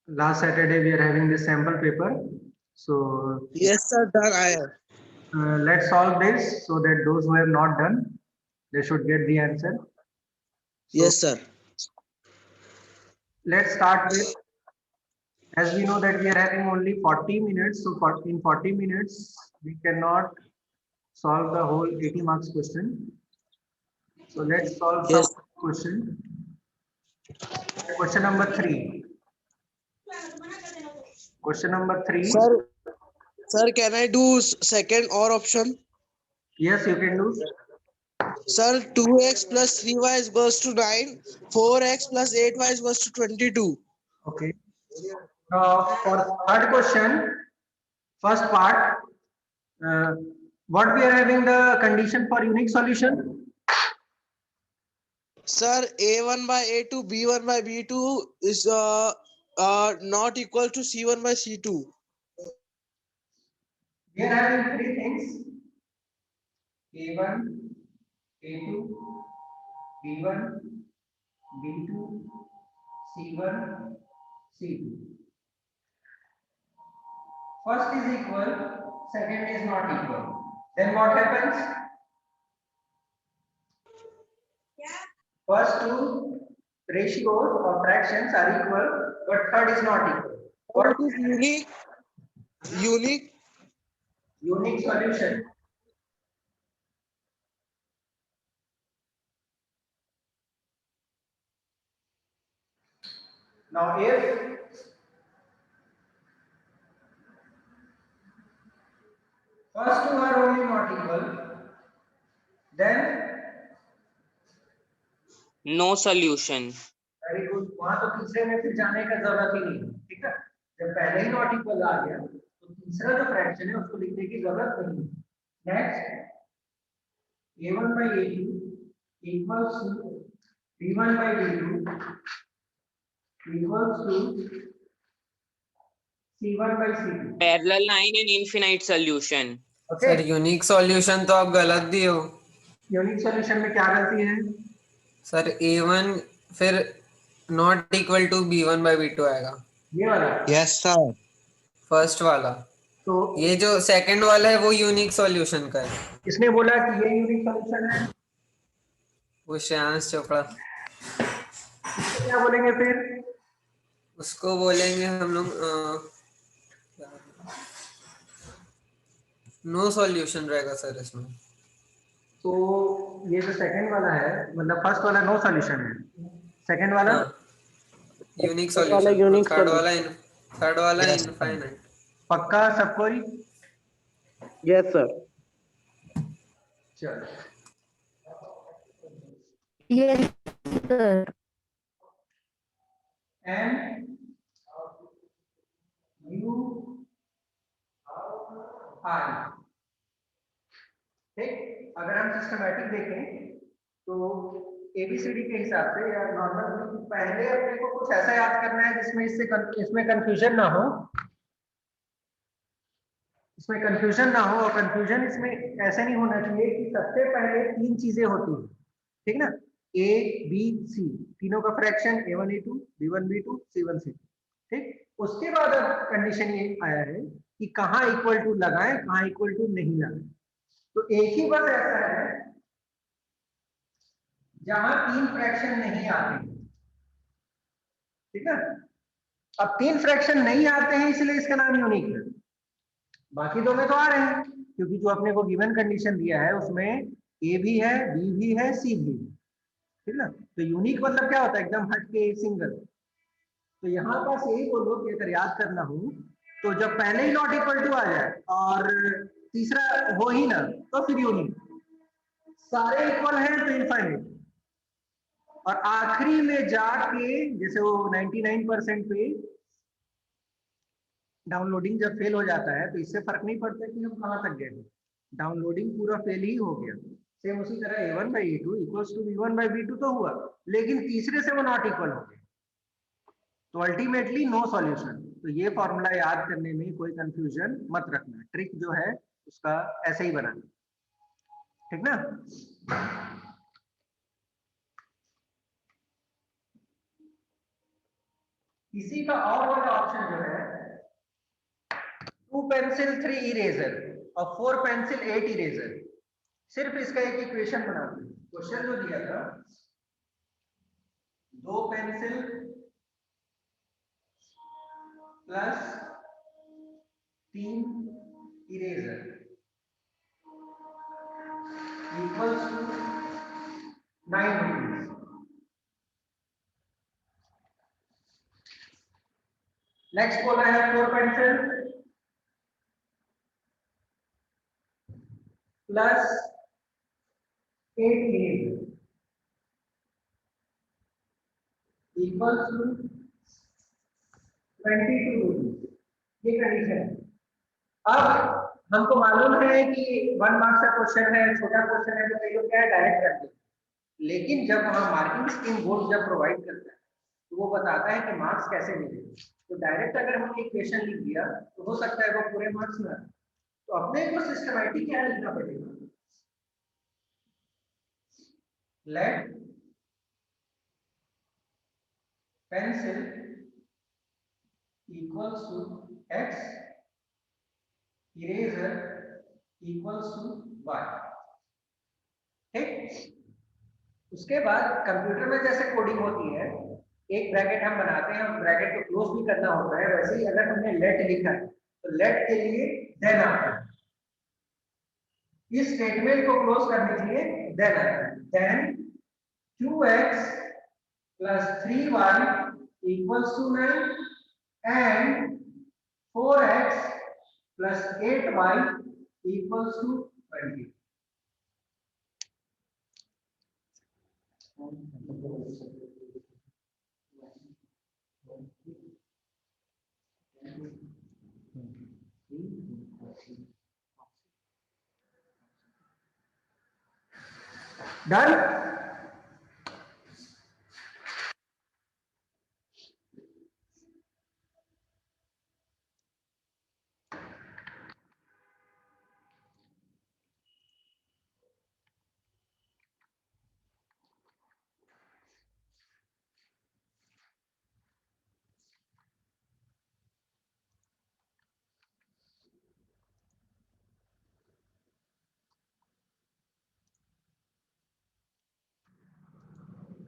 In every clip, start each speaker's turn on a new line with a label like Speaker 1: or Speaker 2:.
Speaker 1: last Saturday we are having this sample paper. So
Speaker 2: Yes, sir. Done. I have.
Speaker 1: let's solve this so that those who have not done, they should get the answer. So
Speaker 2: Yes, sir.
Speaker 1: let's start with, as we know that we are having only 40 minutes. So in 40 minutes, we cannot solve the whole 80 marks question. So let's solve some
Speaker 2: Yes,
Speaker 1: question. Question number 3. Question number 3.
Speaker 2: sir. Sir, can I do second or option?
Speaker 1: Yes, you can do.
Speaker 2: Sir, 2x plus 3y is equals to 9. 4x plus 8y is equals to 22.
Speaker 1: Okay. For third question, first part, uh, what we are having the condition for unique solution?
Speaker 2: Sir, a1 by a2, b1 by b2 is not equal to c1 by c2.
Speaker 1: We are having three things: A1, A2, B1, B2, C1, C2. First is equal, second is not equal. Then what happens? First two ratios or fractions are equal, but third is not equal. What
Speaker 2: It is unique. Unique.
Speaker 1: unique solution? Now, if first two are only not equal, then
Speaker 3: No solution.
Speaker 1: Very good. वहां तो तीसरे में फिर जाने का जरूरत ही नहीं है. ठीक है, जब पहले ही नॉट इक्वल आ गया तो तीसरा जो फ्रैक्शन है उसको लिखने की जरूरत नहीं है. Next, a1 by a2 equals to b1 by b2 equals to c1 by c2.
Speaker 3: Parallel line and infinite solution.
Speaker 1: Okay.
Speaker 4: Sir unique solution तो आप गलत दिए हो.
Speaker 1: यूनिक सॉल्यूशन में क्या गलती है?
Speaker 4: सर a1 फिर not equal to b1 by b2 आएगा.
Speaker 1: ये वाला.
Speaker 2: Yes sir.
Speaker 4: फर्स्ट वाला.
Speaker 1: तो
Speaker 4: ये जो सेकंड वाला है वो यूनिक सॉल्यूशन का है.
Speaker 1: इसने बोला कि ये यूनिक सॉल्यूशन है.
Speaker 4: वो श्रेयांश चोपड़ा.
Speaker 1: क्या बोलेंगे फिर?
Speaker 4: उसको बोलेंगे हम लोग नो सॉल्यूशन रहेगा सर इसमें.
Speaker 1: तो ये जो सेकंड वाला है, मतलब फर्स्ट वाला नो सॉल्यूशन है, सेकंड वाला
Speaker 4: यूनिक सॉल्यूशन. थर्ड वाला
Speaker 2: Yes,
Speaker 4: इनफाइनाइट.
Speaker 1: पक्का सबको ही?
Speaker 2: Yes sir.
Speaker 1: चलो.
Speaker 5: Yes, sir.
Speaker 1: And you I. ठीक, अगर हम सिस्टमैटिक देखें तो एबीसीडी के हिसाब से या नॉर्मल, पहले अपने को कुछ ऐसा याद करना है जिसमें इसमें कंफ्यूजन ना हो. इसमें कंफ्यूजन ना हो, और कंफ्यूजन इसमें ऐसे नहीं होना चाहिए कि सबसे पहले तीन चीजें होती हैं. ठीक ना, ए बी सी तीनों का fraction a1 a2 b1 b2 c1 c2. ठीक, उसके बाद अब कंडीशन ये आया है कि कहाँ इक्वल टू लगाएं, कहाँ इक्वल टू नहीं लगाएं. तो एक ही बस ऐसा है जहां तीन फ्रैक्शन नहीं आते. ठीक है, अब तीन फ्रैक्शन नहीं आते हैं इसलिए इसका नाम यूनिक है. बाकी दो में तो आ रहे हैं क्योंकि जो अपने को गिवन कंडीशन दिया है उसमें ए भी है, बी भी है, सी भी है. ठीक ना, तो यूनिक मतलब क्या होता है? एकदम हटके सिंगल. तो यहाँ पास यही बोलो कि अगर याद करना हो तो जब पहले ही नॉट इक्वल टू आ जाए और तीसरा हो ही ना तो फिर यूनिक. सारे इक्वल हैं तो इनफाइनाइट. और आखिरी में जाके जैसे वो 99% पे डाउनलोडिंग जब फेल हो जाता है तो इससे फर्क नहीं पड़ता कि हम कहाँ तक गए. डाउनलोडिंग पूरा फेल ही हो गया. सेम उसी तरह a1 by a2 equals to b1 by b2 तो हुआ, लेकिन तीसरे से वो नॉट इक्वल हो गया, तो अल्टीमेटली नो सॉल्यूशन. तो ये फॉर्मूला याद करने में कोई कंफ्यूजन मत रखना. ट्रिक जो है उसका ऐसे ही बनाना. ठीक ना. इसी का और वाला ऑप्शन जो है 2 पेंसिल 3 इरेजर और 4 पेंसिल 8 इरेजर, सिर्फ इसका एक इक्वेशन बना दो। क्वेश्चन जो दिया था 2 pencil plus 3 eraser equals to 9 rupees। Next बोला है 4 pencil plus 8 eraser equals to 22 rupees। ये कंडीशन है। अब हमको मालूम है कि 1 मार्क्स का क्वेश्चन है, छोटा क्वेश्चन है, तो कई लोग क्या है डायरेक्ट कर देते हैं। लेकिन जब वहां मार्किंग स्कीम बोर्ड जब प्रोवाइड करता है तो वो बताता है कि मार्क्स कैसे मिले। तो डायरेक्ट अगर हमने इक्वेशन लिख दिया तो हो सकता है वो पूरे मार्क्स ना आए। तो अपने को सिस्टमैटिक क्या लिखना पड़ेगा, let pencil equals to x, eraser equals to y। ठीक, उसके बाद कंप्यूटर में जैसे कोडिंग होती है, एक ब्रैकेट हम बनाते हैं, उस ब्रैकेट को क्लोज भी करना होता है, वैसे ही अगर हमने लेट लिखा है तो लेट के लिए देन आता है। इस स्टेटमेंट को क्लोज करने के लिए देन आता है। Then 2x plus 3y equals to 9 and 4x plus 8y equals to 20। Done.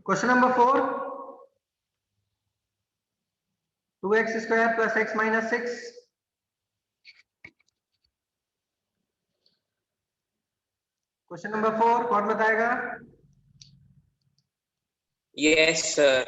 Speaker 1: Question number 4, 2x square plus x minus 6। Question number 4 कौन बताएगा?
Speaker 3: Yes, sir.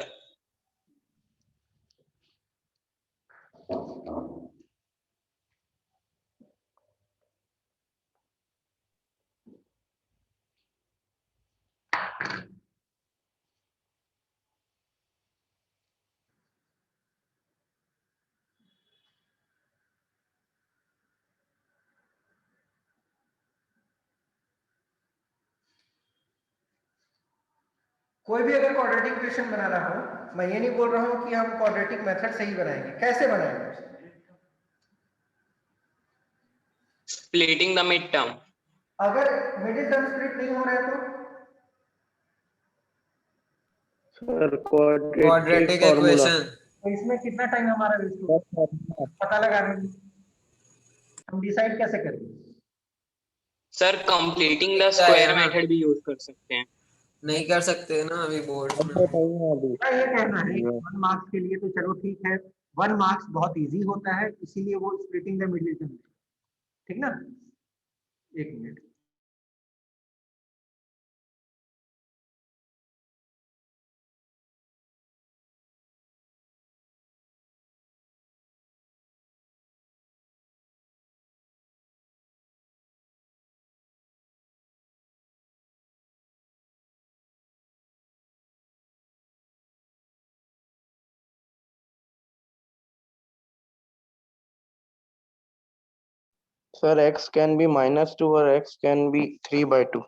Speaker 1: कोई भी अगर क्वाड्रेटिक इक्वेशन बना रहा हो, मैं ये नहीं बोल रहा हूं कि हम क्वाड्रेटिक मेथड से ही बनाएंगे। कैसे बनाएंगे?
Speaker 3: Splitting the midterm.
Speaker 1: अगर मिडिल टर्म स्प्लिट नहीं हो रहा है
Speaker 6: sir quadratic
Speaker 4: quadratic
Speaker 6: formula.
Speaker 4: Equation.
Speaker 1: तो इसमें कितना टाइम हमारा वेस्ट होगा पता लगाने में? हम डिसाइड कैसे करेंगे?
Speaker 3: Sir, completing the
Speaker 4: क्या
Speaker 3: square
Speaker 4: है ना,
Speaker 3: method भी यूज कर सकते हैं।
Speaker 4: नहीं कर सकते ना अभी बोर्ड में।
Speaker 1: क्या ये कहना है 1 मार्क्स के लिए तो चलो ठीक है, 1 मार्क्स बहुत इजी होता है, इसीलिए वो स्प्लिटिंग द मिडिल टर्म। ठीक ना, एक minute.
Speaker 6: Sir, x can be -2 or x can be 3/2.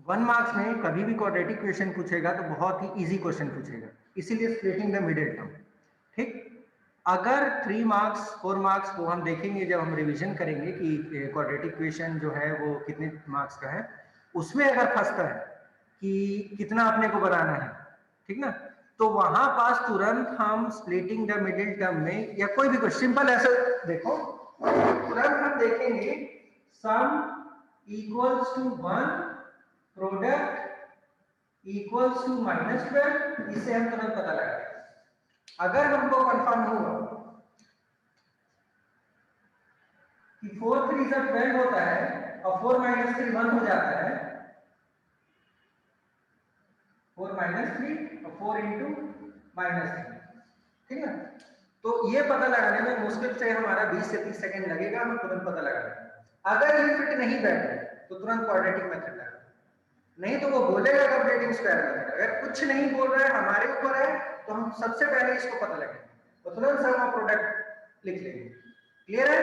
Speaker 1: 1 marks में कभी भी क्वाड्रेटिक क्वेश्चन पूछेगा तो बहुत ही इजी क्वेश्चन पूछेगा, इसीलिए स्प्लिटिंग द मिडिल टर्म। ठीक, अगर 3 मार्क्स 4 मार्क्स को हम देखेंगे जब हम रिवीजन करेंगे कि क्वाड्रेटिक क्वेश्चन जो है वो कितने मार्क्स का है, उसमें अगर फंसता है कि कितना अपने को बनाना है, ठीक ना, तो वहां पास तुरंत हम स्प्लिटिंग द मिडिल टर्म में या कोई भी क्वेश्चन सिंपल ऐसा देखो, तुरंत हम देखेंगे sum equals to 1 product equals to -12, इससे हम तुरंत पता लगाएंगे। अगर हमको कंफर्म हुआ कि 4 3 12 होता है और 4 - 3 1 हो जाता है, 4 - 3 और 4 × -3, ठीक है, तो ये पता लगाने में मुश्किल से हमारा 20 से 30 सेकंड लगेगा, हम तुरंत पता लगा लेंगे। अगर ये फिट नहीं बैठे तो तुरंत क्वाड्रेटिक मेथड लगा, नहीं तो वो बोलेगा क्वाड्रेटिक स्क्वायर मेथड। अगर कुछ नहीं बोल रहा है, हमारे ऊपर है, तो हम सबसे पहले इसको पता लगाएंगे और तुरंत सम ऑफ प्रोडक्ट लिख लेंगे। क्लियर है?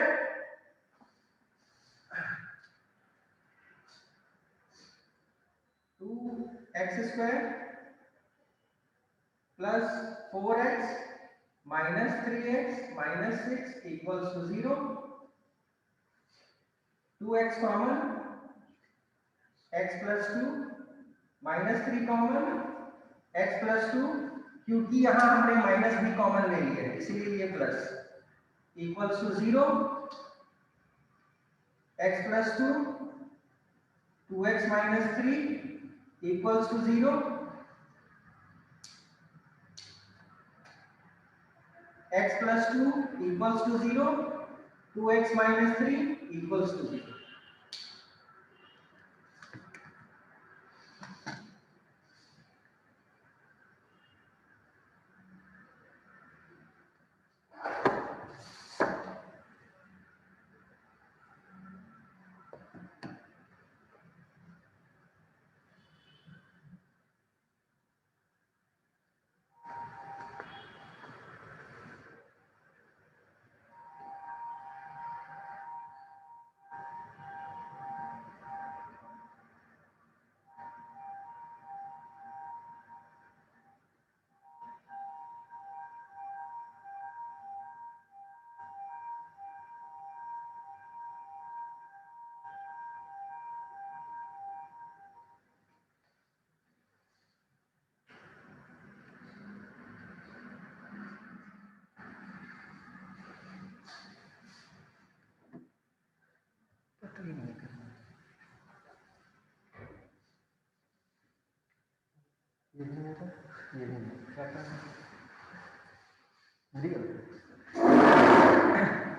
Speaker 1: Two x square plus 4x minus 3x minus 6 equals to 0, 2x common, x plus 2 minus 3 common, x plus 2, क्योंकि यहां हमने माइनस भी कॉमन ले लिया है इसलिए ये plus, equals to 0, x plus 2, 2x minus 3 equals to 0, x plus 2 equals to 0, 2x minus 3 equals to 0.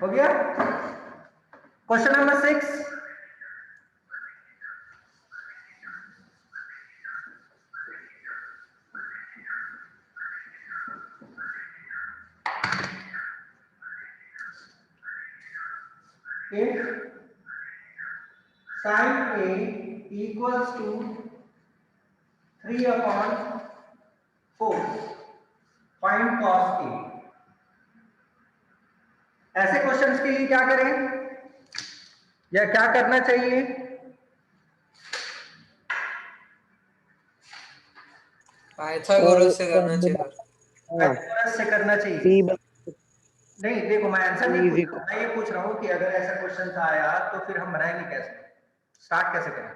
Speaker 1: हो गया? Question number 6, if sin A equals to 3/4, find cos A। ऐसे क्वेश्चंस के लिए क्या करें या क्या करना चाहिए?
Speaker 4: पाइथागोरस से करना चाहिए।
Speaker 1: पाइथागोरस से करना चाहिए। नहीं देखो, मैं आंसर नहीं पूछ रहा हूं, मैं ये पूछ रहा हूँ कि अगर ऐसा क्वेश्चन आया तो फिर हम बनाएंगे कैसे, स्टार्ट कैसे करें?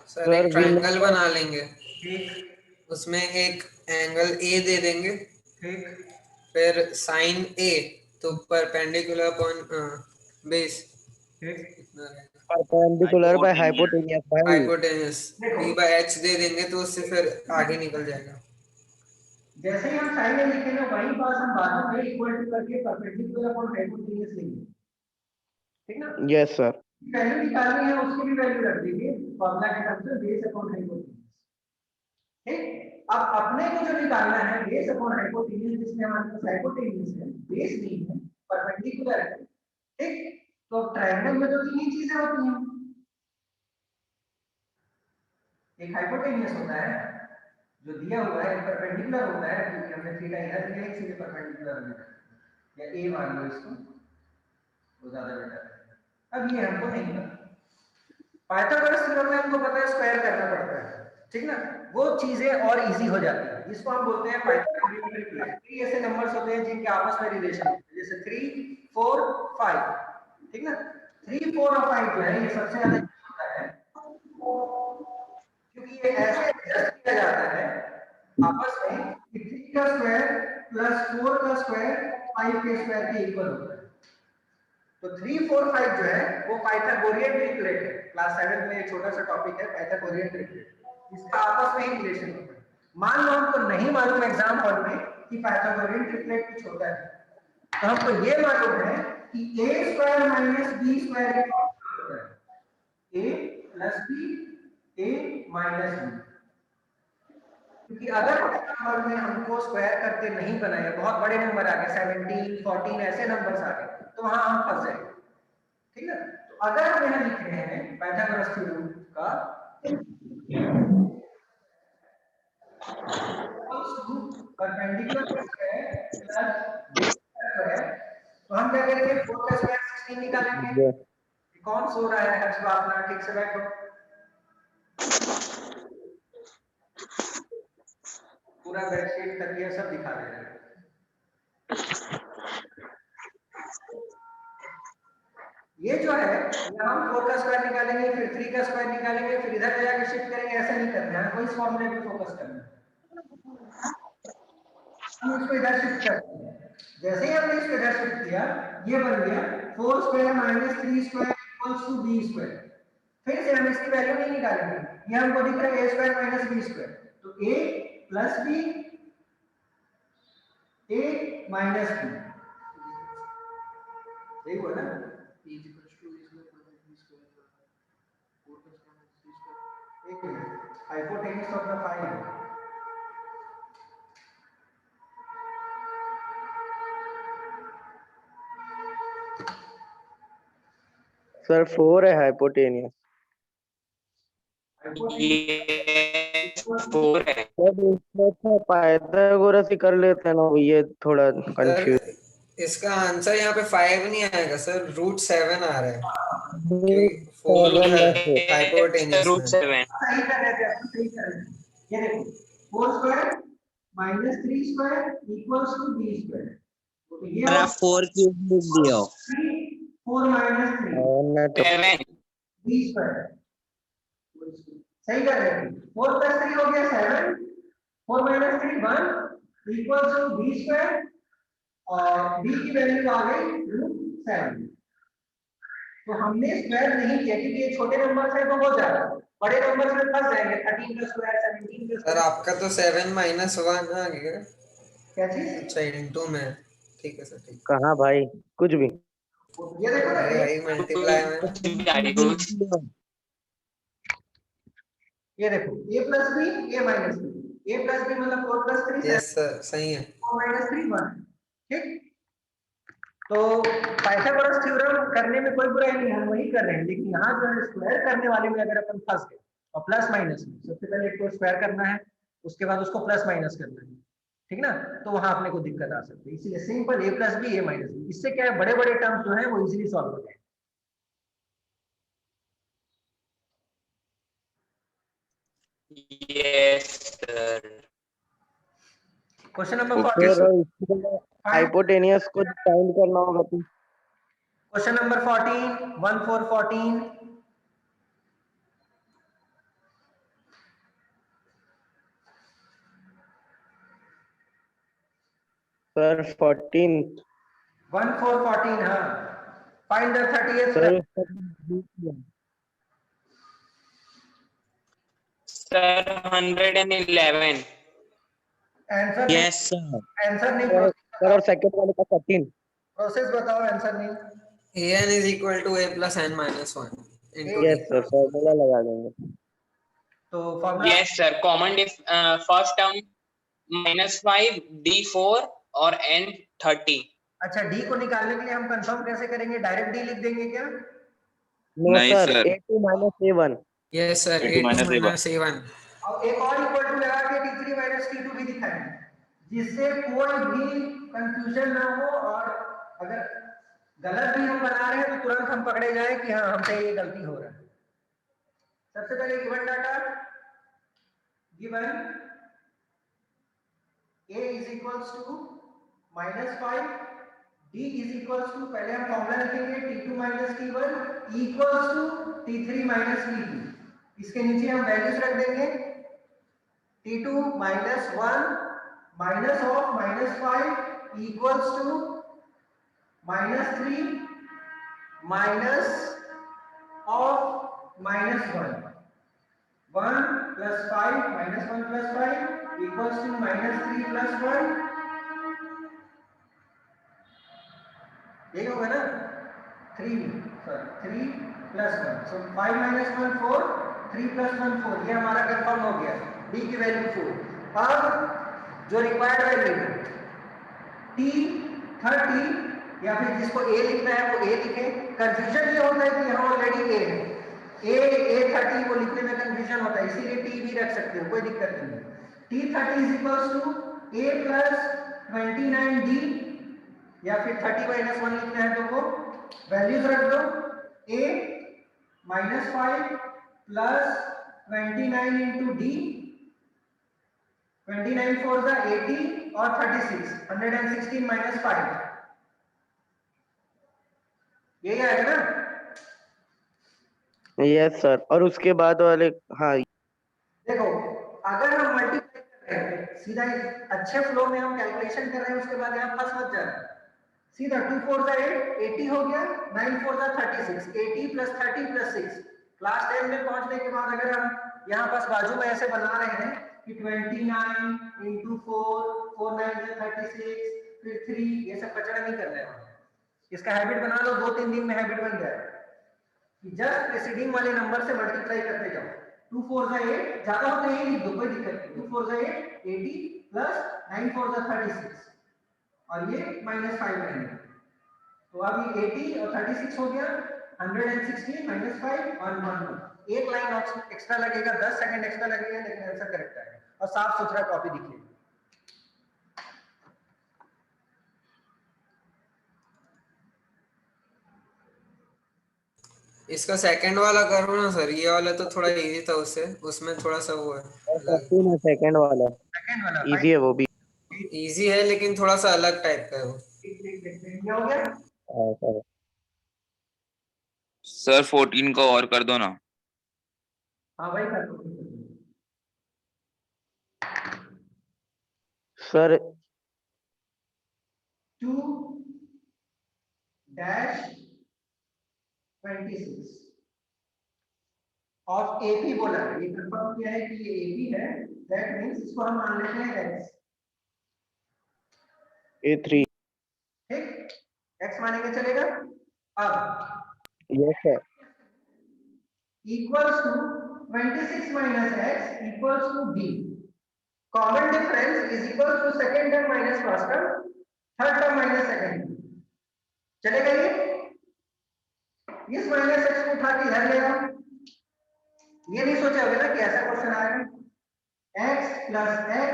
Speaker 4: सर एक ट्रायंगल बना लेंगे,
Speaker 1: ठीक,
Speaker 4: उसमें एक एंगल ए दे देंगे,
Speaker 1: ठीक,
Speaker 4: फिर साइन ए तो परपेंडिकुलर अपॉन बेस
Speaker 1: ठीक।
Speaker 6: परपेंडिकुलर बाय हाइपोटेनियस भाई।
Speaker 4: हाइपोटेनस
Speaker 1: देखो।
Speaker 4: b by h दे देंगे तो उससे फिर आगे निकल जाएगा।
Speaker 1: जैसे ही हम साइन में लिखे ना, वही पास हम बाद में इक्वल टू करके परपेंडिकुलर अपॉन हाइपोटेन्यूज लेंगे, ठीक ना?
Speaker 6: Yes sir.
Speaker 1: वैल्यू निकालनी है, उसकी भी वैल्यू रख देंगे फॉर्मूला के टर्म्स में, बेस अपॉन हाइपोटेन्यूज। ठीक, अब अपने को जो निकालना है बेस अपॉन हाइपोटेन्यूज, जिसमें हमारे पास हाइपोटेन्यूज है, बेस नहीं है, परपेंडिकुलर है। ठीक, तो ट्रायंगल में तो तीन ही चीजें होती हैं, एक हाइपोटेन्यूज होता है जो दिया हुआ है, परपेंडिकुलर होता है क्योंकि हमने थीटा इधर दिया है इसलिए परपेंडिकुलर है, या ए मान लो इसको, वो ज्यादा बेटर है। अब ये हमको नहीं पता, पाइथागोरस थ्योरम में हमको पता है स्क्वायर करना पड़ता है, ठीक ना, वो चीजें और इजी हो जाती है। इसको हम बोलते हैं पाइथागोरियन ट्रिपलेट। 3 ऐसे नंबर्स होते हैं जिनके आपस में रिलेशन होते हैं, जैसे 3 4 5, ठीक ना। 3 4 और 5 जो है ये सबसे ज्यादा यूज होता है, क्योंकि ये ऐसे एडजस्ट किया जाता है आपस में कि 3 का स्क्वायर प्लस 4 का स्क्वायर 5 के स्क्वायर के इक्वल होता है। तो 3 4 5 जो है वो पाइथागोरियन ट्रिपलेट है। क्लास 7 में एक छोटा सा टॉपिक है पाइथागोरियन ट्रिपलेट, इसका आपस में ही रिलेशन होता है। मान लो हमको नहीं मालूम एग्जाम हॉल में कि पाइथागोरियन ट्रिपलेट कुछ होता है, तो हमको ये मालूम है कि a square minus b square का होता है a plus b a minus b। क्योंकि अगर नंबर में हमको स्क्वायर करके नहीं बनाया, बहुत बड़े नंबर आ गए 17 14 ऐसे नंबर्स आ गए, तो वहां हम फंस जाएंगे, ठीक है। तो अगर हम यहाँ लिख रहे हैं पाइथागोरस थ्योरम का परपेंडिकुलर स्क्वायर प्लस स्क्वायर, तो हम क्या करेंगे 4 का स्क्वायर 16 निकालेंगे। कौन सो रहा है हर्ष अपना, ठीक से बैठो। पूरा बेडशीट तकिया सब दिखा दे रहे हैं। ये जो है यहाँ हम 4 का स्क्वायर निकालेंगे, फिर 3 का स्क्वायर निकालेंगे, फिर इधर जाके शिफ्ट करेंगे, ऐसा नहीं करना है, हमको इस फॉर्मूले पे फोकस करना है। हम इसको इधर शिफ्ट करते हैं, जैसे ही हमने इसको इधर शिफ्ट किया ये बन गया 4 square minus 3 square equals to b square. फिर से हम इसकी वैल्यू नहीं निकालेंगे, ये हमको दिख रहा है a square minus b square, तो a plus b a minus b, सही हुआ ना। एक minute, hypotenuse of the file
Speaker 6: sir 4 है हाइपोटेनियस।
Speaker 3: ये 4 है।
Speaker 6: सर इसमें पाइथागोरस ही कर लेते हैं ना, ये थोड़ा कंफ्यूज।
Speaker 4: सर इसका आंसर यहाँ पे 5 नहीं आएगा सर, √7 आ रहा है, क्योंकि 4 उधर हाइपोटेनियस
Speaker 3: रूट
Speaker 4: में।
Speaker 3: 7।
Speaker 1: सही कर रहे थे आप, सही कर रहे थे। ये देखो 4 square minus 3 square equals to b square, तो ये
Speaker 2: आप 4 क्यूब लिख दियो।
Speaker 1: 4 माइनस 3
Speaker 3: 7
Speaker 1: b स्क्वायर, सही कर रहे थे। 4 प्लस 3 हो गया 7, 4 minus 3 1 equals to b square, और b की वैल्यू आ गई √7। तो हमने स्क्वायर नहीं किया क्योंकि ये छोटे नंबर्स हैं तो हो जाएगा, बड़े नंबर्स में फंस जाएंगे। 13 का स्क्वायर 17 का
Speaker 4: सर
Speaker 1: स्क्वायर,
Speaker 4: आपका तो 7 माइनस 1 आ गया।
Speaker 1: क्या चीज?
Speaker 4: अच्छा इनटू में, ठीक है सर, ठीक।
Speaker 6: कहाँ भाई, कुछ भी।
Speaker 1: ये देखो ना,
Speaker 4: भाई मल्टीप्लाई में
Speaker 1: ये देखो a plus b a minus b, a plus b मतलब 4 प्लस 3
Speaker 4: यस सर, सही है।
Speaker 1: 4 माइनस 3 1, ठीक। तो पाइथागोरस थ्योरम करने में कोई बुराई नहीं है, हम वही कर रहे हैं, लेकिन यहाँ जो है स्क्वायर करने वाले में अगर अपन फंस गए और प्लस माइनस में, सबसे पहले एक को स्क्वायर करना है, उसके बाद उसको प्लस माइनस करना है, ठीक ना, तो वहां अपने को दिक्कत आ सकती है। इसीलिए simple a plus b a minus b, इससे क्या है बड़े बड़े टर्म्स जो है वो इजीली सॉल्व हो जाएंगे।
Speaker 3: Yes sir.
Speaker 1: क्वेश्चन नंबर
Speaker 6: फिर
Speaker 1: 14,
Speaker 6: हाइपोटेनियस को फाइंड करना होगा तो
Speaker 1: क्वेश्चन नंबर 14 1 4 14,
Speaker 6: सर 14
Speaker 1: 1 4 14, हाँ, find the 30th
Speaker 6: sir
Speaker 3: sir 111।
Speaker 1: Answer
Speaker 2: yes sir.
Speaker 1: Answer नहीं,
Speaker 6: सर और सेकंड वाले का 13।
Speaker 1: प्रोसेस बताओ, आंसर नहीं।
Speaker 4: an is equal to a plus n minus 1 into
Speaker 6: yes
Speaker 4: d।
Speaker 6: Sir, formula लगा देंगे।
Speaker 1: तो formula,
Speaker 3: yes sir, common first term -5 d4 और n 30।
Speaker 1: अच्छा डी को निकालने के लिए हम कंफर्म कैसे करेंगे, डायरेक्ट डी लिख देंगे क्या?
Speaker 6: नो
Speaker 7: नहीं
Speaker 6: sir,
Speaker 7: sir.
Speaker 6: a2 minus a1।
Speaker 4: Yes sir,
Speaker 7: A2
Speaker 4: a2
Speaker 7: minus
Speaker 4: minus a1।
Speaker 1: और एक और इक्वल टू लगा के t3 माइनस t2 भी दिखाएंगे, जिससे कोई भी कंफ्यूजन ना हो। और अगर गलत भी हम बना रहे हैं तो तुरंत हम पकड़े जाए कि हाँ हमसे ये गलती हो रहा है। सबसे पहले given data, given a is equals to -5, d is equals to, पहले हम फॉर्मूला लिखेंगे t2 minus t1 equals to t3 minus t2। इसके नीचे हम वैल्यूज रख देंगे t2 minus 1 minus of -5 equals to -3 minus of -1, 1 plus 5 minus 1 plus 5 equals to -3 plus 1, यही होगा ना, 3 plus 1, so 5 minus 1 4, 3 plus 1 4, ये हमारा कंफर्म हो गया, d की वैल्यू 4। अब जो रिक्वायर्ड वैल्यू है t30, या फिर जिसको a लिखना है वो a लिखे। कंफ्यूजन ये होता है कि यहाँ ऑलरेडी a है, a30 को लिखने में कंफ्यूजन होता है, इसीलिए t भी रख सकते हो, कोई दिक्कत नहीं है। t30 is equals to a plus 29d, या फिर 30 minus 1 लिखना है तो वो वैल्यूज रख दो, a minus 5 plus 29 into d, 29 4 the 80 और 36, 116 minus 5, यही आएगा ना।
Speaker 6: यस सर, और उसके बाद वाले, हाँ
Speaker 1: देखो अगर हम मल्टीप्लाई कर रहे हैं सीधा अच्छे फ्लो में हम कैलकुलेशन कर रहे हैं, उसके बाद यहाँ फंस मत जाना, सीधा 2 4 जा 8, 80 हो गया, 9 4 जा 36, 80 plus 30 plus 6। क्लास 10 में पहुंचने के बाद अगर हम यहाँ पास बाजू में ऐसे बना रहे हैं कि 29 into 4, 4 9 जा 36, फिर 3, ये सब कचरा नहीं करना है। इसका हैबिट बना लो, 2-3 दिन में हैबिट बन जाएगा कि जस्ट प्रीसीडिंग वाले नंबर से मल्टीप्लाई करते जाओ। 2 4 जा 8, ज्यादा हो तो ये लिख दो, कोई दिक्कत नहीं। 2 4 जा 8, 80 प्लस 9 4 जा 36 और ये -5 रहेंगे, तो अब ये 80 और 36 हो गया, 116 -5 और 1 एक लाइन एक्स्ट्रा लगेगा, 10 सेकंड एक्स्ट्रा लगेगा, लेकिन आंसर करेक्ट आएगा और साफ सुथरा कॉपी दिखेगा।
Speaker 4: इसका सेकंड वाला करो ना सर, ये वाला तो थोड़ा इजी था, उससे उसमें थोड़ा सा वो है,
Speaker 6: सेकंड वाला इजी है, वो भी
Speaker 4: इजी है लेकिन थोड़ा सा अलग टाइप का है वो।
Speaker 1: ये हो गया
Speaker 6: सर।
Speaker 7: सर 14 को और कर दो ना।
Speaker 1: हाँ भाई कर दो
Speaker 6: सर।
Speaker 1: 2-26 ऑफ एपी बोला है, ये कंफर्म किया है कि ये एपी है, दैट मींस इसको हम मान लेते हैं x,
Speaker 6: A3
Speaker 1: ठीक, x मानेंगे चलेगा। अब
Speaker 6: yes sir,
Speaker 1: equals to 26 minus x equals to b, common difference is equals to second term minus first term, third term minus second term, चलेगा ये। इस माइनस x को उठा के इधर ले आओ, ये नहीं सोचा होगा ना कि ऐसा क्वेश्चन आएगा। x plus x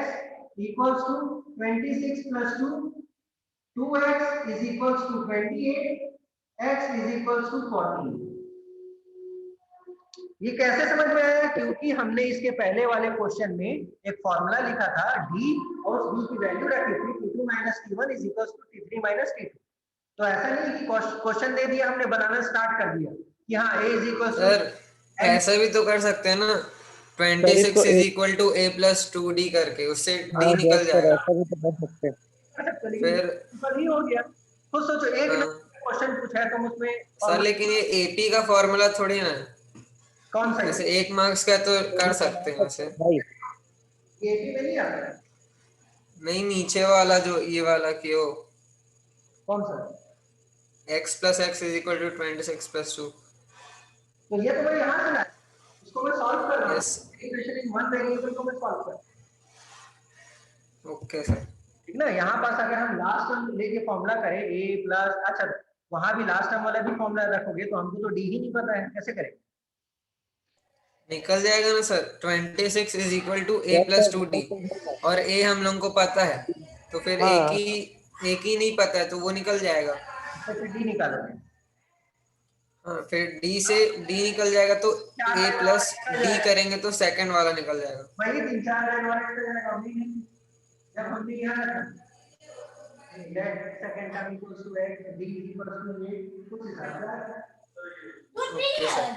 Speaker 1: equals to 26 plus 2, 2x is equals to 28, x is equals to 14। ये कैसे समझ में आया? क्योंकि हमने इसके पहले वाले क्वेश्चन में एक फॉर्मूला लिखा था d और उस d की वैल्यू रखी थी t2 minus t1 is equals to t3 minus t2। तो ऐसा नहीं कि क्वेश्चन दे दिया हमने बनाना स्टार्ट कर दिया कि हाँ a is equals to,
Speaker 4: sir ऐसा भी तो कर सकते हैं ना, 26 is equal to a plus 2d करके, उससे d निकल जाएगा।
Speaker 6: ऐसा भी तो कर सकते हैं।
Speaker 1: फिर नहीं हो गया। तो सोचो एक क्वेश्चन पूछा है तुम उसमें
Speaker 4: सर, लेकिन ये एपी का फॉर्मूला थोड़ी ना है,
Speaker 1: कौन सा
Speaker 4: जैसे 1 मार्क्स का तो कर सकते हैं वैसे।
Speaker 1: एपी में नहीं आता है।
Speaker 4: नहीं, नीचे वाला जो ये वाला कि वो
Speaker 1: कौन सा?
Speaker 4: x plus x is equal to 26 plus 2।
Speaker 1: तो ये तो मैं यहाँ से लाया, इसको मैं सॉल्व कर रहा हूँ,
Speaker 4: Yes.
Speaker 1: Integration in one variable को मैं सॉल्व कर,
Speaker 4: ओके सर।
Speaker 1: ठीक ना। यहाँ पास अगर हम लास्ट टर्म लेके फॉर्मूला करें a प्लस, अच्छा वहां भी लास्ट टर्म वाला भी फॉर्मूला रखोगे तो हमको तो d ही नहीं पता है, कैसे करें?
Speaker 4: निकल जाएगा ना sir, 26 is equal to a plus 2d, और a हम लोगों को पता है, तो फिर एक ही नहीं पता है तो वो निकल जाएगा।
Speaker 1: तो फिर डी निकालोगे।
Speaker 4: हाँ, फिर डी से डी निकल जाएगा तो ए प्लस डी करेंगे तो सेकंड वाला निकल जाएगा।
Speaker 1: वही 3-4 लाइन और एक्स्ट्रा जाएगा अभी नहीं। जब हमने यहाँ let second term equals to x d equals to a कुछ हिसाब से
Speaker 4: ओके सर।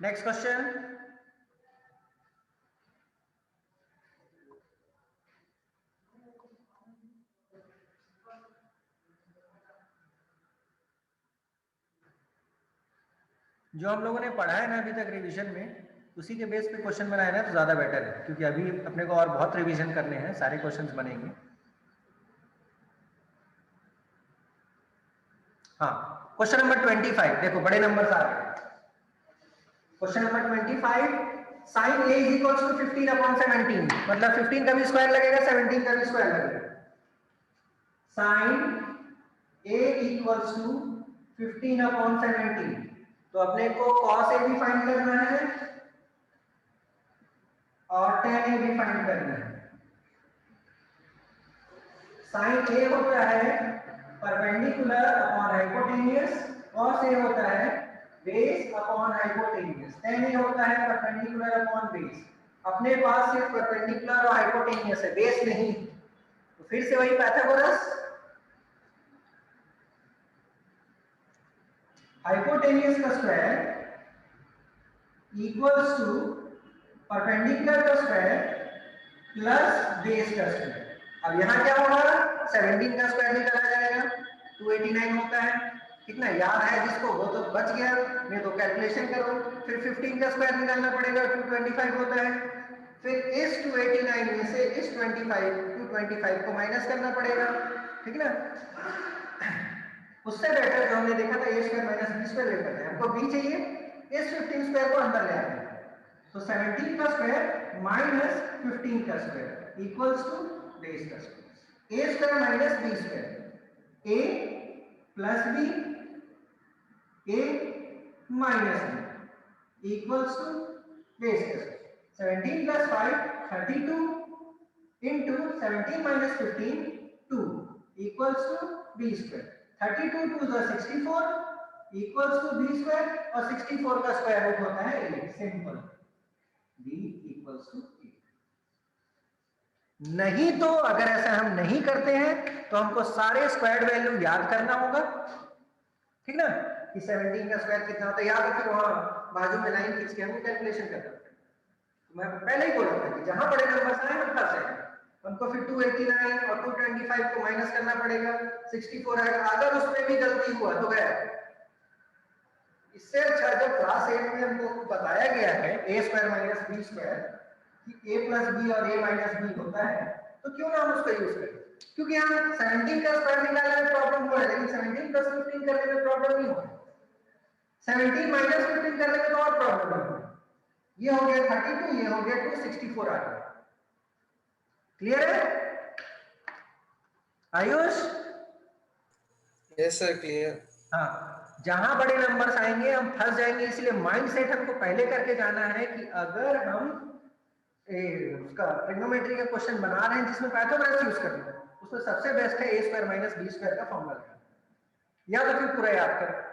Speaker 1: Next question. जो हम लोगों ने पढ़ा है ना अभी तक रिवीजन में, उसी के बेस पे क्वेश्चन बनाए ना तो ज्यादा बेटर है, क्योंकि अभी अपने को और बहुत रिवीजन करने हैं, सारे क्वेश्चंस बनेंगे। हाँ, क्वेश्चन नंबर 25 देखो, बड़े नंबर आ रहे हैं। Question number 25, sine a is equals to 15/17, मतलब 15 का भी स्क्वायर लगेगा, 17 का भी स्क्वायर लगेगा। साइन a इक्वल्स टू 15/17, तो अपने को cos a भी फाइंड करना है और tan a भी फाइंड करना है। साइन a होता है perpendicular upon hypotenuse, cos a होता है base upon hypotenuse, tan a होता है परपेंडिकुलर अपॉन बेस। अपने पास सिर्फ परपेंडिकुलर और हाइपोटेन्यूज है, बेस नहीं। तो फिर से वही पाइथागोरस, हाइपोटेन्यूज का स्क्वायर इक्वल्स टू परपेंडिकुलर का स्क्वायर प्लस बेस का स्क्वायर। अब यहाँ क्या होगा, 17 का स्क्वायर निकाला जाएगा, 289 होता है। कितना याद है जिसको वो तो बच गया, नहीं तो कैलकुलेशन करो। फिर 15 का स्क्वायर निकालना पड़ेगा, 225 होता है। फिर इस 289 में से इस 225 को माइनस करना पड़ेगा, ठीक ना। उससे बेटर जो हमने देखा था a square minus b square लेकर है, हमको b चाहिए, इस 15 स्क्वायर को अंदर ले आते हैं। तो 17 का स्क्वायर माइनस 15 का स्क्वायर इक्वल्स टू बेस का square. a square minus b square, a plus b, a minus b equals to base का square. 17 plus 5 32 into 17 minus 15 2 equals to b square. 32 2 is 64 equals to b square, और 64 का square root होता है 8। Simple, b equals to 8। नहीं तो अगर ऐसा हम नहीं करते हैं तो हमको सारे स्क्वायर्ड वैल्यू याद करना होगा, ठीक ना, कि 17 का स्क्वायर कितना होता है, याद रखिए। वहां बाजू में लाइन खींच के हम कैलकुलेशन करते हैं। तो मैं पहले ही बोला था कि जहां बड़े नंबर्स आए हम फंस जाएंगे। हमको फिर 289 और 225 को माइनस करना पड़ेगा, 64 आएगा। अगर उसमें भी गलती हुआ तो गया। इससे अच्छा जब क्लास 8 में हमको बताया गया है a square minus b square कि a प्लस b और a माइनस b होता है, तो क्यों ना हम उसका यूज करें। क्योंकि यहाँ 17 का स्क्वायर निकालने में प्रॉब्लम हो रहा है, लेकिन 17 प्लस 15 करने में प्रॉब्लम नहीं हो रहा है। 17 माइनस 15 करने में तो और प्रॉब्लम है। ये हो गया 32, ये हो गया 264 आ गया। क्लियर है आयुष?
Speaker 4: Yes sir, clear.
Speaker 1: हाँ, जहां बड़े नंबर्स आएंगे हम फंस जाएंगे, इसलिए माइंडसेट हमको पहले करके जाना है कि अगर हम उसका ट्रिग्नोमेट्री का क्वेश्चन बना रहे हैं जिसमें पाइथागोरस यूज करना है, उसमें सबसे बेस्ट है a square minus b square का फॉर्मूला लगाना, या तो फिर पूरा याद करें।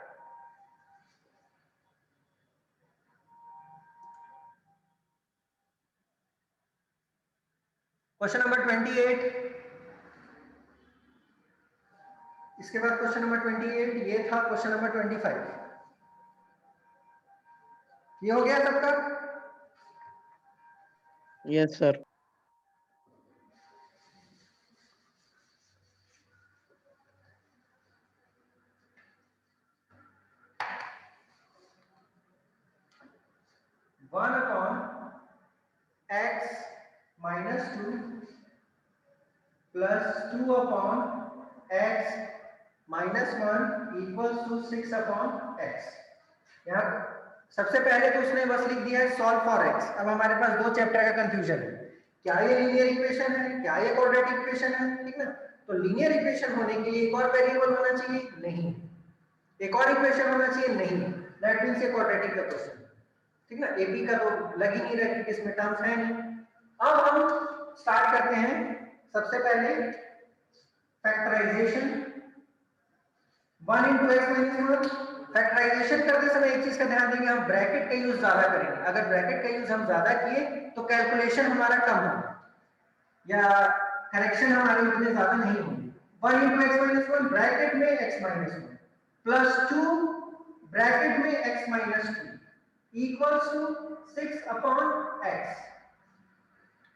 Speaker 1: क्वेश्चन नंबर 28, इसके बाद क्वेश्चन नंबर 28, ये था क्वेश्चन नंबर 25। ये हो गया सबका?
Speaker 6: Yes sir.
Speaker 1: 1/x -2 plus 2/x -1 equals to 6/x। यहाँ सबसे पहले तो उसने बस लिख दिया है सॉल्व फॉर x। अब हमारे पास दो चैप्टर का कंफ्यूजन है, क्या ये लीनियर इक्वेशन है, क्या ये क्वाड्रेटिक इक्वेशन है, ठीक ना। तो लीनियर इक्वेशन होने के लिए एक और वेरिएबल होना चाहिए, नहीं। एक और इक्वेशन होना चाहिए, नहीं। दैट मींस ये क्वाड्रेटिक का क्वेश्चन, ठीक ना। एपी का तो लग ही नहीं रहा क्योंकि इसमें टर्म्स है नहीं। अब हम स्टार्ट करते हैं सबसे पहले फैक्टराइजेशन। 1 × x - 1। फैक्टराइजेशन करते समय एक चीज का ध्यान देंगे, हम ब्रैकेट का यूज ज्यादा करेंगे। अगर ब्रैकेट का यूज हम ज्यादा किए तो कैलकुलेशन हमारा कम होगा या करेक्शन हमारे उतने ज्यादा नहीं होंगे। 1 × x - 1 ब्रैकेट में x - 1 प्लस 2 ब्रैकेट में x - 2 इक्वल्स टू 6/x।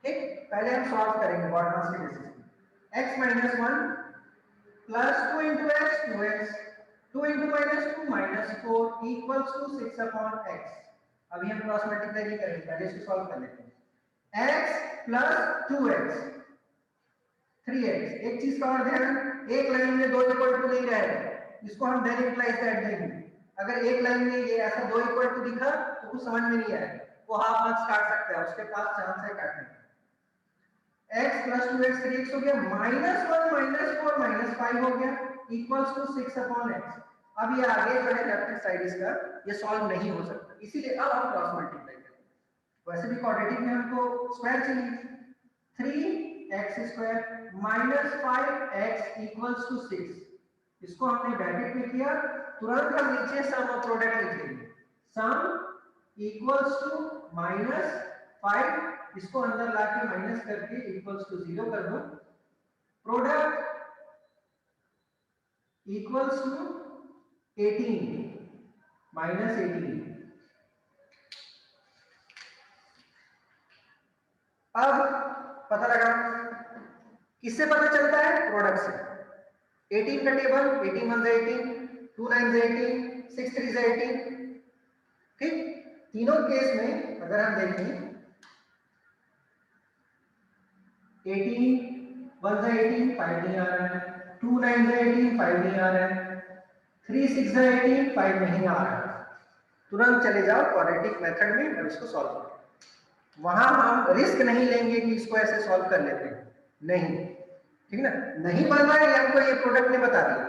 Speaker 1: ठीक, पहले हम सॉल्व करेंगे बॉर्डर्स के बेसिस पे। x - 1 plus 2 × x 2x 2 × -2 -4 equals to 6/x। अभी हम क्रॉस मल्टीप्लाई नहीं करेंगे, पहले इसको सॉल्व कर लेते हैं। x plus 2x 3x। एक चीज का और ध्यान, एक लाइन में 2 इक्वल टू नहीं रहेगा, इसको हम देन इंप्लाइज दैट देंगे। अगर एक लाइन में ये ऐसा 2 इक्वल टू दिखा तो कुछ समझ में नहीं आएगा, वो हाफ मार्क्स काट सकता है, उसके पास चांस है काटने का। x प्लस 2x 3x हो गया, -1 -4 -5 हो गया इक्वल्स टू 6/x। अब ये आगे जो है लेफ्ट साइड इसका ये सॉल्व नहीं हो सकता, इसीलिए अब हम क्रॉस मल्टीप्लाई करेंगे। वैसे भी क्वाड्रेटिक में हमको स्क्वायर चाहिए। 3x² - 5x equals to 6। इसको हमने ब्रैकेट में किया, तुरंत हम नीचे सम और प्रोडक्ट लिख लेंगे। सम इक्वल्स टू -5, इसको अंदर लाके माइनस करके इक्वल्स टू 0 कर दो। Product equals to 18 -18। अब पता लगा, किससे पता चलता है? प्रोडक्ट से। 18 का टेबल, 18 1 से 18, 2 9 से 18, 6 3 से 18। ठीक, तीनों केस में अगर हम देखें 18 1 से 18 5 नहीं आ रहा है, 2 9 से 18 5 नहीं आ रहा है, 3 6 से 18 5 नहीं आ रहा है। तुरंत चले जाओ क्वाड्रेटिक मेथड में और इसको सॉल्व करो। वहां हम रिस्क नहीं लेंगे कि इसको ऐसे सॉल्व कर लेते हैं, नहीं, ठीक ना। नहीं बन रहा है, हमको ये प्रोडक्ट ने बता दिया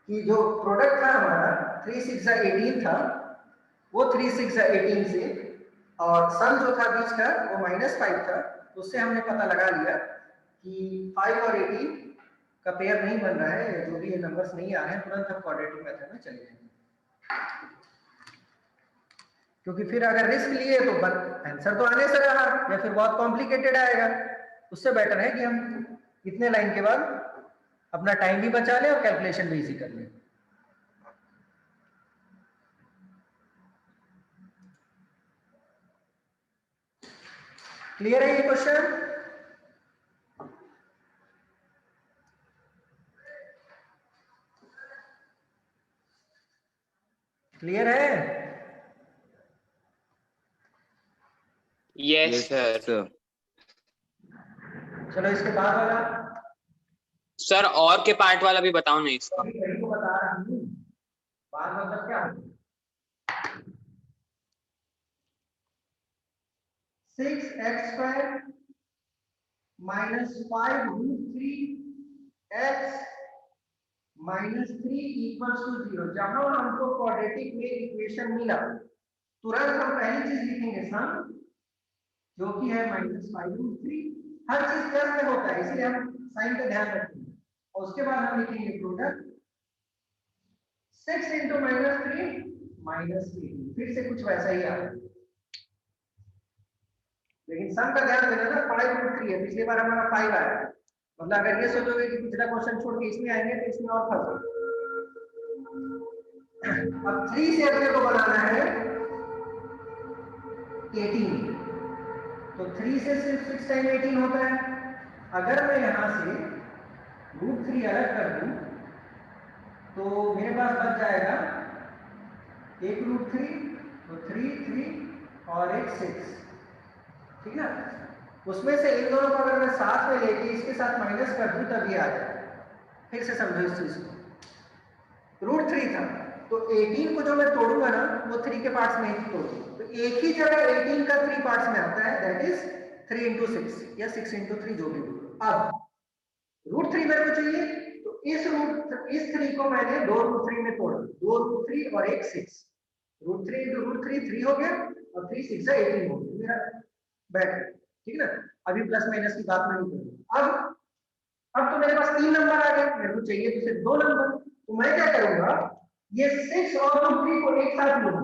Speaker 1: कि जो प्रोडक्ट था हमारा 3 6 से 18 था, वो 3 6 से 18 से, और सम जो था बीच का वो -5 था, उससे हमने पता लगा लिया कि 5 और 18 का पेयर नहीं बन रहा है, जो भी ये नंबर्स नहीं आ रहे हैं, तुरंत हम क्वाड्रेटिक मेथड में चले जाएंगे। क्योंकि फिर अगर रिस्क लिए तो आंसर तो आने से रहा या फिर बहुत कॉम्प्लिकेटेड आएगा। उससे बेटर है कि हम इतने लाइन के बाद अपना टाइम भी बचा लें और कैलकुलेशन भी इजी कर लें। क्लियर है ये क्वेश्चन? क्लियर है?
Speaker 3: Yes
Speaker 7: sir.
Speaker 1: चलो इसके बाद वाला
Speaker 3: सर, और के पार्ट वाला भी बताओ ना इसका।
Speaker 1: वही को बता रहा हूँ। बाद मतलब क्या होगा? 6x² -5√3x -3 equals to 0। जहां हमको क्वाड्रेटिक में इक्वेशन मिला, तुरंत हम पहली चीज लिखेंगे सम, जो कि है -5√3। हर चीज प्लस में होता है, इसलिए हम साइन का ध्यान रखेंगे। और उसके बाद हम लिखेंगे प्रोडक्ट 6 × -3 -18। फिर से कुछ वैसा ही आ रहा है, लेकिन सम का ध्यान देना ना, 5√3 है, पिछली बार हमारा 5 आया। मतलब अगर ये सोचोगे कि पिछला क्वेश्चन छोड़ के इसमें आएंगे तो इसमें और फंस। अब 3 से अपने को बनाना है 18, तो 3 से सिर्फ 6 टाइम 18 होता है। अगर मैं यहां से √3 अलग कर दूं तो मेरे पास बच जाएगा 1√3, तो 3 3 और एक 6, ठीक ना। उसमें से इन दोनों को अगर मैं साथ में लेके इसके साथ माइनस कर दूं तब ये आ जाए। फिर से समझो इस चीज को। रूट 3 था तो 18 को जो मैं तोड़ूंगा ना वो 3 के पार्ट्स में ही तोड़ूंगा, तो एक ही जगह 18 का 3 पार्ट्स में आता है, दैट इज 3 into 6 या 6 into 3 जो भी। अब रूट 3 मेरे को चाहिए, तो इस 3 को मैंने 2 रूट 3 में तोड़ा, 2 रूट 3 और एक 6। रूट 3 into रूट 3 3 हो गया और 3 6 है 18 हो गया मेरा बैठ, ठीक ना। अभी प्लस माइनस की बात मैं नहीं करूंगा। अब तो मेरे पास 3 नंबर आ गए, मेरे को चाहिए तो सिर्फ 2 नंबर, तो मैं क्या करूंगा, ये 6 और रूट 3 को एक साथ लूंगा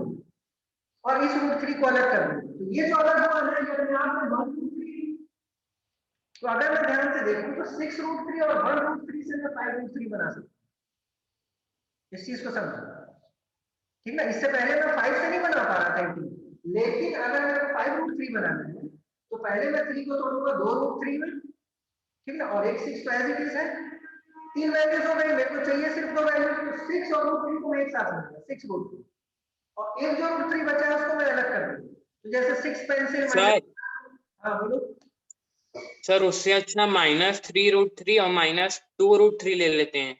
Speaker 1: और इस रूट 3 को अलग कर दूंगा, तो ये जो अलग हुआ है ये अपने आप में 1 रूट 3। तो अगर मैं ध्यान से देखूं तो 6 रूट 3 और 1 रूट 3 से मैं 5 रूट 3 बना सकता हूं। इस चीज को समझो, ठीक ना। इससे पहले मैं 5 से नहीं बना पा रहा था 18, लेकिन अगर मेरे को 5 रूट 3 बनाना है तो पहले मैं 3 को तोड़ूंगा 2 रूट 3 में, ठीक ना, और एक 6 तो एज इट इज है। 3 वैल्यूज हो गई, मेरे को चाहिए सिर्फ 2 वैल्यूज, तो 6 और रूट 3 को मैं एक साथ लूंगा, 6 रूट 3, और एक जो रूट 3 बचा है उसको मैं अलग कर दूंगा। तो जैसे 6 पेंसिल
Speaker 3: सर
Speaker 1: हाँ बोलो
Speaker 3: सर, उससे अच्छा -3 रूट 3 और -2 रूट 3 ले लेते हैं।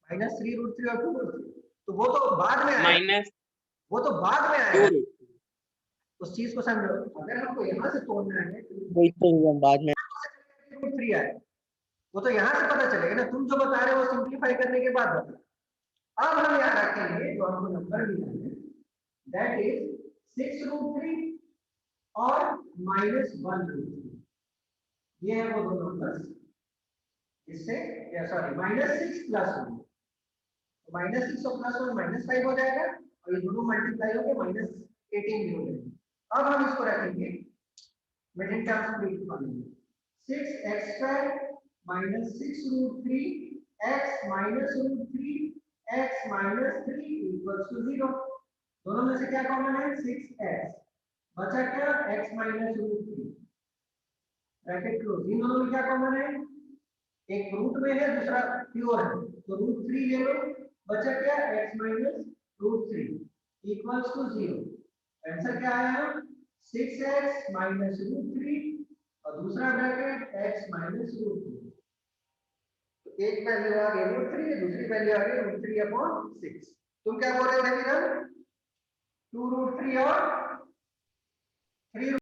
Speaker 1: -3 रूट 3 और 2 रूट 3, तो वो तो बाद में आएगा,
Speaker 3: -2
Speaker 1: वो तो बाद में आएगा।
Speaker 3: रूट।
Speaker 1: उस चीज को समझो, अगर हमको यहाँ से तोड़ना है
Speaker 2: वही तो बाद में।
Speaker 1: रूट 3 आए, वो तो यहाँ से पता चलेगा ना, तुम जो बता रहे हो वो सिंप्लीफाई करने के बाद बता। अब हम यहाँ रखेंगे जो हमको नंबर मिला है, दैट इज 6 रूट 3 और -1 रूट 3। ये है वो दो नंबर्स, इससे या सॉरी -6 प्लस 1, -6 और +1 -5 हो जाएगा, और ये दोनों मल्टीप्लाई होकर -18 भी हो जाएगा। अब हम इसको रखेंगे मिडिल टर्म्स को लिखेंगे 6x² -6 root 3 x minus root 3 x minus 3 equals to 0। दोनों में से क्या कॉमन है, 6x, बचा क्या, x minus root 3, bracket close. इन दोनों में क्या कॉमन है, एक रूट में है दूसरा प्योर है, तो रूट 3 ले लो, बचा क्या, x minus root 3 equals to 0। Answer क्या आया, 6x माइनस रूट 3 और दूसरा ब्रैकेट x माइनस रूट 3। तो एक वैल्यू आ गई रूट 3, दूसरी वैल्यू आ गई रूट 3 अपॉन 6। तुम क्या बोल रहे थे, 2 रूट 3 और 3